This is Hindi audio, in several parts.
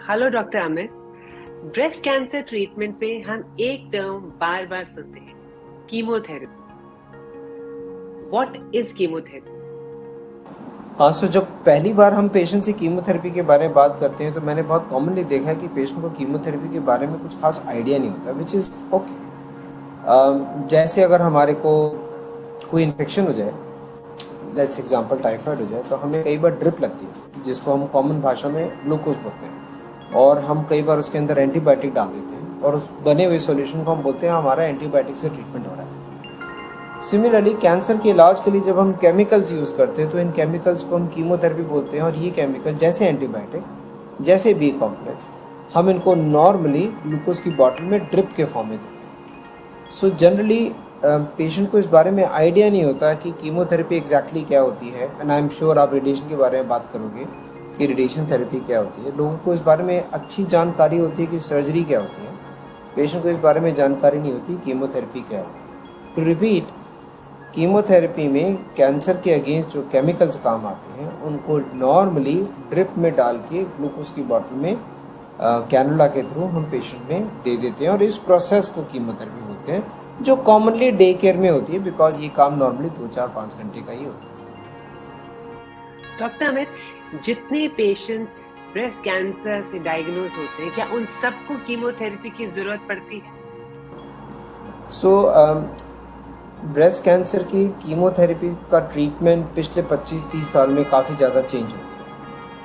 Hello doctor Amit. Breast cancer treatment पे हम एक टर्म बार बार सुनते हैं, कीमोथेरेपी। What is chemotherapy? हाँ, सो जब पहली बार हम पेशेंट से कीमोथेरेपी के बारे में बात करते हैं तो मैंने बहुत कॉमनली देखा है कि पेशेंट को कीमोथेरेपी के बारे में कुछ खास आइडिया नहीं होता, विच इज़ ओके। जैसे अगर हमारे को कोई इन्फेक्शन हो जाए, लेट्स एग्जांपल टाइफाइड हो जाए, तो हमें कई बार ड्रिप लगती है जिसको हम कॉमन भाषा में ग्लूकोज बोलते हैं, और हम कई बार उसके अंदर एंटीबायोटिक डाल देते हैं और उस बने हुए सॉल्यूशन को हम बोलते हैं हमारा एंटीबायोटिक से ट्रीटमेंट हो रहा है। सिमिलरली कैंसर के इलाज के लिए जब हम केमिकल्स यूज़ करते हैं तो इन केमिकल्स को हम कीमोथेरेपी बोलते हैं, और ये केमिकल जैसे एंटीबायोटिक जैसे बी कॉम्प्लेक्स हम इनको नॉर्मली ग्लूकोज की बॉटल में ड्रिप के फॉर्म में देते हैं। सो जनरली पेशेंट को इस बारे में आइडिया नहीं होता कि कीमोथेरेपी एग्जैक्टली क्या होती है, एंड आई एम श्योर आप रेडिएशन के बारे में बात करोगे कि रेडिएशन थेरेपी क्या होती है। लोगों को इस बारे में अच्छी जानकारी होती है कि सर्जरी क्या होती है, पेशेंट को इस बारे में जानकारी नहीं होती कीमोथेरेपी क्या होती है। टू रिपीट, कीमोथेरेपी में कैंसर के अगेंस्ट जो केमिकल्स काम आते हैं उनको नॉर्मली ड्रिप में डाल के ग्लूकोज की बॉटल में कैनुला के थ्रू हम पेशेंट में दे देते हैं, और इस प्रोसेस को कीमोथेरेपी बोलते हैं, जो कॉमनली डे केयर में होती है, बिकॉज ये काम नॉर्मली 2 4 5 घंटे का ही होता है। डॉक्टर अमित, जितने पेशेंट ब्रेस्ट कैंसर से डायग्नोज होते हैं, क्या उन सबको कीमोथेरेपी की जरूरत पड़ती है? सो ब्रेस्ट कैंसर की कीमोथेरेपी का ट्रीटमेंट पिछले 25 30 साल में काफ़ी ज़्यादा चेंज हो गया।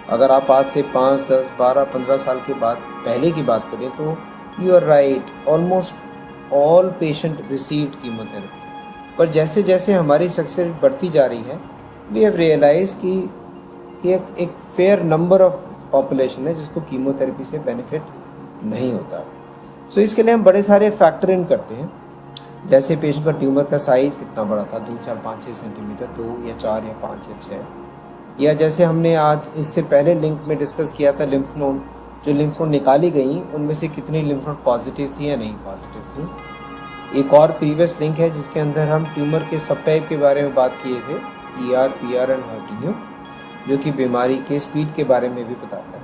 अगर आप आज से 5 10 12 15 साल के बाद पहले की बात करें तो you are right, almost all patient received chemotherapy. पर जैसे जैसे हमारी सक्सेस रेट बढ़ती जा रही है, वी हैव रियलाइज कि एक फेयर नंबर ऑफ पॉपुलेशन है जिसको कीमोथेरेपी से बेनिफिट नहीं होता। सो इसके लिए हम बड़े सारे फैक्टर इन करते हैं, जैसे पेशेंट का ट्यूमर का साइज कितना बड़ा था, 2 4 5 6 सेंटीमीटर, 2 या 4 या 5 या 6, या जैसे हमने आज इससे पहले लिंक में डिस्कस किया था लिम्फ नोड, जो लिम्फ नोड निकाली गई उनमें से कितनी लिम्फ नोड पॉजिटिव थी या नहीं पॉजिटिव थी। एक और प्रीवियस लिंक है जिसके अंदर हम ट्यूमर के सब टाइप के बारे में बात किए थे, ER PR एंड हर्टिन्यू, जो कि बीमारी के स्पीड के बारे में भी बताता है।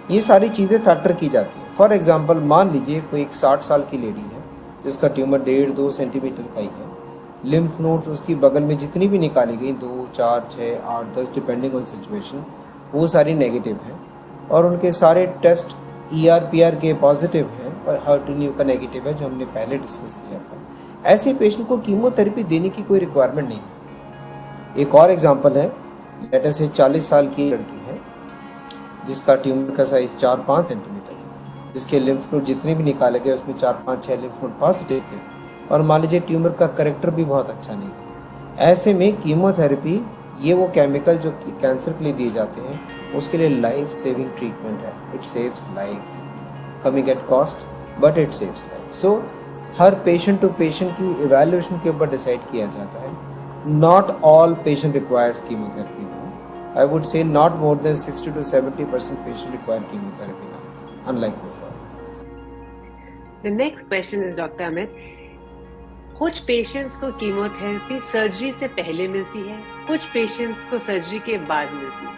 ये सारी चीज़ें फैक्टर की जाती हैं। फॉर एग्जाम्पल मान लीजिए कोई एक 60 साल की लेडी है जिसका ट्यूमर 1.5 2 सेंटीमीटर का ही है, लिम्फ नोड्स उसकी बगल में जितनी भी निकाली गई 2 4 6 8 10 डिपेंडिंग ऑन सिचुएशन, वो सारी नेगेटिव हैं, और उनके सारे टेस्ट ER PR के पॉजिटिव हैं और हर्टिन्यू का नेगेटिव है, जो हमने पहले डिस्कस किया था। ऐसे पेशेंट को कीमोथेरेपी देने की कोई रिक्वायरमेंट नहीं है। एक और एग्जाम्पल है, लेटर से 40 साल की लड़की है जिसका ट्यूमर का साइज 4 5 सेंटीमीटर है, जिसके लिम्फ नोड जितने भी निकाले गए उसमें 4 5 6 लिम्फ नोड पॉजिटिव थे, और मान लीजिए ट्यूमर का करेक्टर भी बहुत अच्छा नहीं है। ऐसे में कीमोथेरेपी, ये वो केमिकल जो कैंसर के लिए दिए जाते हैं, उसके लिए लाइफ सेविंग ट्रीटमेंट है। It saves life, coming at cost, but it saves life. So हर पेशेंट टू पेशेंट की इवैल्यूएशन के ऊपर डिसाइड किया जाता है। Not all patient requires chemotherapy now. I would say not more than 60 to 70% patient require chemotherapy now, unlike before. The next question is, doctor Amit, कुछ पेशेंट्स को कीमोथेरेपी सर्जरी से पहले मिलती है, कुछ पेशेंट्स को सर्जरी के बाद मिलती है।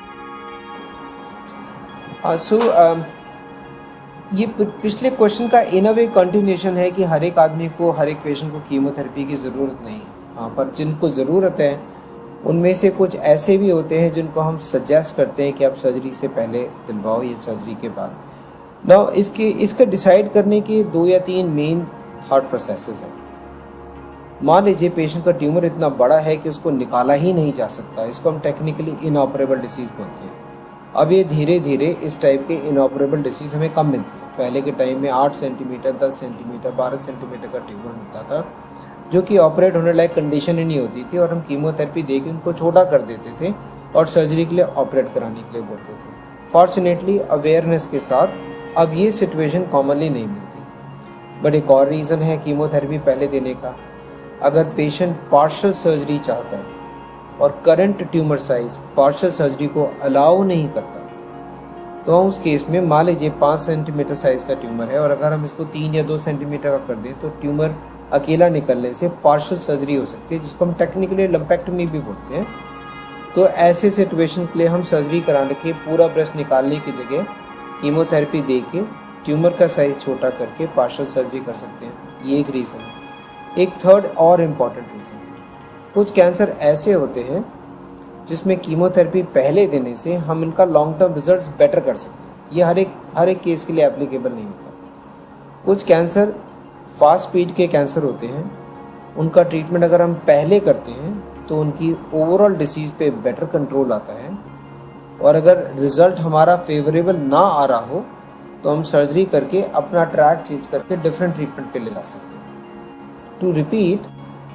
ये पिछले क्वेश्चन का इन अ वे कंटिन्यूएशन है कि हर एक आदमी को, हर एक पेशेंट को कीमोथेरेपी की ज़रूरत नहीं है। हाँ, पर जिनको ज़रूरत है उनमें से कुछ ऐसे भी होते हैं जिनको हम सजेस्ट करते हैं कि आप सर्जरी से पहले दिलवाओ या सर्जरी के बाद। नाउ इसका डिसाइड करने के 2 या 3 मेन थॉट प्रोसेसेस हैं। मान लीजिए पेशेंट का ट्यूमर इतना बड़ा है कि उसको निकाला ही नहीं जा सकता, इसको हम टेक्निकली इनऑपरेबल डिसीज बोलते हैं। अब ये धीरे धीरे इस टाइप के इनऑपरेबल डिसीज हमें कम मिलती है। पहले के टाइम में 8 सेंटीमीटर 10 सेंटीमीटर 12 सेंटीमीटर का ट्यूमर मिलता था, जो कि ऑपरेट होने लायक कंडीशन ही नहीं होती थी, और हम कीमोथेरेपी दे के उनको छोटा कर देते थे और सर्जरी के लिए ऑपरेट कराने के लिए बोलते थे। फॉर्चुनेटली अवेयरनेस के साथ अब ये सिचुएशन कॉमनली नहीं मिलती। बट एक और रीज़न है कीमोथेरेपी पहले देने का। अगर पेशेंट पार्शियल सर्जरी चाहता है और current tumour size partial surgery को अलाउ नहीं करता, तो उस केस में मान लीजिए 5 सेंटीमीटर साइज का ट्यूमर है, और अगर हम इसको 3 या 2 सेंटीमीटर का कर दें तो ट्यूमर अकेला निकलने से पार्शियल सर्जरी हो सकती है, जिसको हम टेक्निकली लंपेक्टमी भी बोलते हैं। तो ऐसे सिचुएशन के लिए हम सर्जरी कराने के पूरा ब्रेस्ट निकालने की जगह कीमोथेरेपी दे के ट्यूमर का साइज छोटा करके पार्शियल सर्जरी कर सकते हैं। ये एक रीज़न है। एक थर्ड और इम्पॉर्टेंट रीज़न है, कुछ कैंसर ऐसे होते हैं जिसमें कीमोथेरेपी पहले देने से हम इनका लॉन्ग टर्म रिजल्ट्स बेटर कर सकते हैं। ये हर एक केस के लिए एप्लीकेबल नहीं होता। कुछ कैंसर फास्ट स्पीड के कैंसर होते हैं, उनका ट्रीटमेंट अगर हम पहले करते हैं तो उनकी ओवरऑल डिसीज़ पे बेटर कंट्रोल आता है, और अगर रिजल्ट हमारा फेवरेबल ना आ रहा हो तो हम सर्जरी करके अपना ट्रैक चेंज करके डिफरेंट ट्रीटमेंट पे ले जा सकते हैं। टू रिपीट,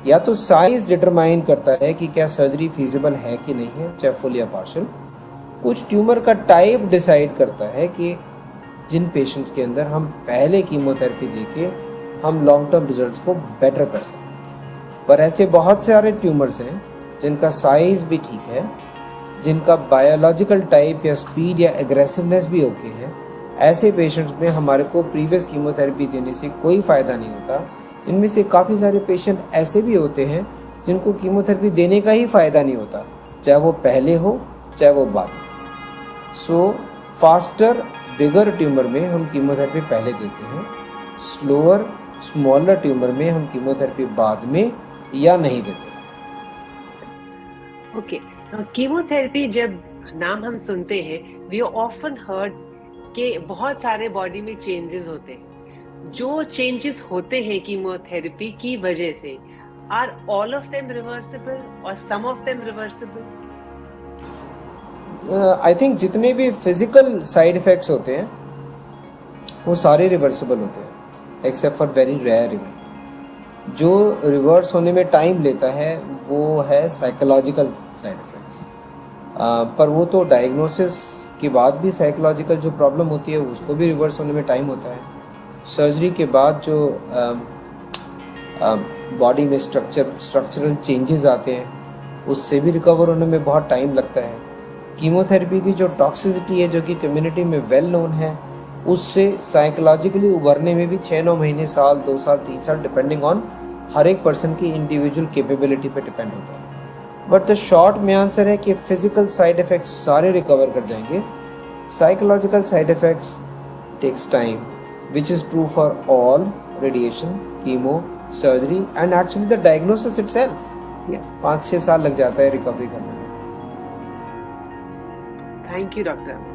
या तो साइज डिटरमाइन करता है कि क्या सर्जरी फीजिबल है कि नहीं है, चाहे फुल या पार्शियल। कुछ ट्यूमर का टाइप डिसाइड करता है कि जिन पेशेंट्स के अंदर हम पहले कीमोथेरेपी देके हम लॉन्ग टर्म रिजल्ट्स को बेटर कर सकते हैं। पर ऐसे बहुत सारे ट्यूमर्स हैं जिनका साइज भी ठीक है, जिनका बायोलॉजिकल टाइप या स्पीड या एग्रेसिवनेस भी ओके है। ऐसे पेशेंट्स में हमारे को प्रीवियस कीमोथेरेपी देने से कोई फ़ायदा नहीं होता। इनमें से काफ़ी सारे पेशेंट ऐसे भी होते हैं जिनको कीमोथेरेपी देने का ही फ़ायदा नहीं होता, चाहे वो पहले हो चाहे वो बाद में। सो फास्टर बिगर ट्यूमर में हम कीमोथेरेपी पहले देते हैं, स्लोअर स्मॉलर ट्यूमर में हम कीमोथेरेपी बाद में या नहीं देते। ओके, कीमोथेरेपी जब नाम हम सुनते हैं, वी ऑफन हर्ड कि बहुत सारे बॉडी में चेंजेस होते हैं। जो चेंजेस होते हैं कीमोथेरेपी की वजह से, are all of them reversible और some of them reversible? I think जितने भी फिजिकल साइड इफेक्ट्स होते हैं वो सारे रिवर्सिबल होते हैं, except for very rare event. जो रिवर्स होने में टाइम लेता है वो है साइकोलॉजिकल साइड इफेक्ट्स, पर वो तो डायग्नोसिस के बाद भी साइकोलॉजिकल जो प्रॉब्लम होती है उसको भी रिवर्स होने में टाइम होता है। सर्जरी के बाद जो बॉडी में स्ट्रक्चरल चेंजेस आते हैं उससे भी रिकवर होने में बहुत टाइम लगता है। कीमोथेरेपी की जो टॉक्सिसिटी है, जो कि कम्युनिटी में वेल नोन है, उससे साइकोलॉजिकली उभरने में भी 6-9 महीने, साल, 2 साल, 3 साल, डिपेंडिंग ऑन हर एक पर्सन की इंडिविजुअल कैपेबिलिटी पे डिपेंड होता है। बट द शॉर्ट में आंसर है कि फिजिकल साइड इफेक्ट्स सारे रिकवर कर जाएंगे, psychological side effects takes time, which is true for all radiation, chemo, surgery and actually the diagnosis itself. 5-6 साल लग जाता है रिकवरी करने में। Thank you doctor.